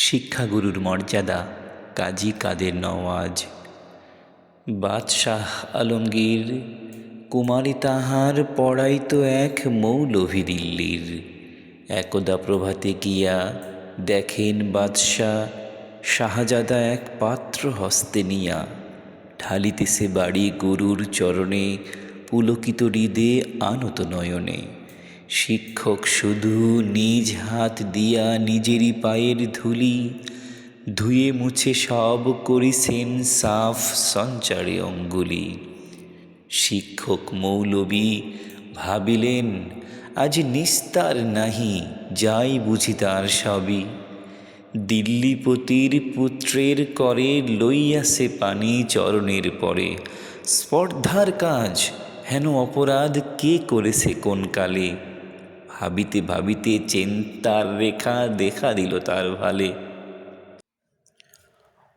শিক্ষাগুরুর মর্যাদা কাজী কাদের নওয়াজ। বাদশাহ আলমগীর কুমারী তাহার পড়াইত এক মৌলভী দিল্লির। একদা প্রভাতে গিয়া দেখেন বাদশাহ শাহজাদা এক পাত্র হস্তে নিয়া, ঢালিতেছে বাড়ি গুরুর চরণে পুলকিত হৃদে আনত নয়নে। শিক্ষক শুধু নিজ হাত দিয়া নিজেরই পায়ের ধুলি ধুয়ে মুছে সব করিছেন সাফ সঞ্চারে অঙ্গুলি। শিক্ষক মৌলবী ভাবিলেন আজ নিস্তার নাহি, যাই বুঝি তার সবই। দিল্লিপতির পুত্রের করে লইয়াছে পানি চরণের পরে। স্পর্ধার কাজ হেন অপরাধ কে করেছে কোন কালে। ভাবিতে ভাবিতে চিন্তার রেখা দেখা দিল তার ভালে।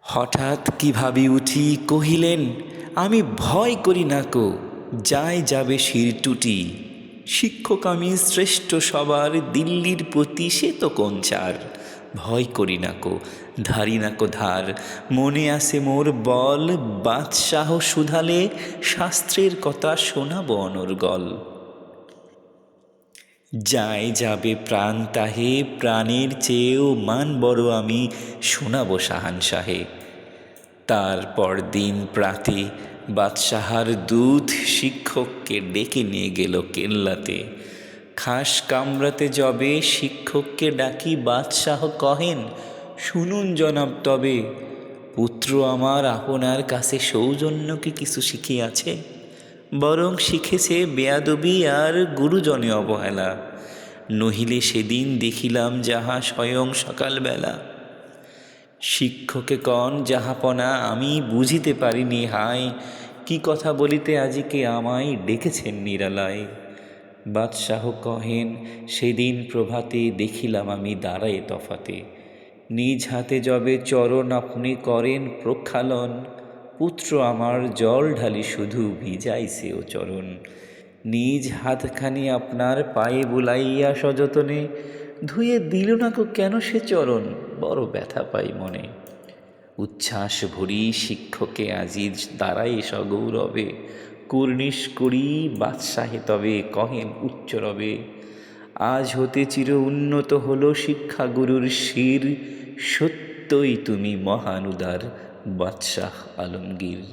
হঠাৎ কি ভাবি উঠি কহিলেন, আমি ভয় করি না কো, যায় যাবে শির টুটি। শিক্ষক আমি শ্রেষ্ঠ সবার, দিল্লির প্রতি সে তো কোন ছাড়। ভয় করি না কো, ধারি না কো ধার, মনে আছে মোর বল। বাদশাহ শুধালে শাস্ত্রের কথা শোনাব অনর্গল। যায় যাবে প্রাণ তাহে, প্রাণের চেয়েও মান বড় আমি, শোনাব শাহানশাহে। তারপর দিন প্রাতে বাদশাহার দূত শিক্ষককে ডেকে নিয়ে গেল কেল্লাতে। খাস কামরাতে যবে শিক্ষককে ডাকি বাদশাহ কহেন, শুনুন জনাব তবে, পুত্র আমার আপনার কাছে সৌজন্যকে কিছু শিখিয়াছে, বরং শিখেছে বেয়াদবি আর গুরুজনে অবহেলা। নহিলে সেদিন দেখিলাম যাহা স্বয়ং সকালবেলা। শিক্ষকে কন, যাহাপনা আমি বুঝিতে পারিনি হায়, কি কথা বলিতে আজিকে আমায় ডেকেছেন নিরালায়। বাদশাহ কহেন, সেদিন প্রভাতে দেখিলাম আমি দাঁড়ায়ে তফাতে। নিজ হাতে যবে চরণ আপনি করেন প্রক্ষালন, পুত্র আমার জল ঢালি শুধু ভিজাইছে ও চরণ। নিজ হাতখানি আপনার পায়ে বুলাইয়া সযতনে, ধুয়ে দিল না কো কেন সে চরণ, বড় ব্যথা পাই মনে। উচ্ছ্বাস ভরি শিক্ষকে আজিজ দাঁড়ায় সগৌরবে, কুর্নিশ করি বাদশাহে তবে কহেন উচ্চ রবে, আজ হতে চির উন্নত হলো শিক্ষাগুরুর শির, সত্যই তুমি মহান উদার বাদশাহ আলমগীর।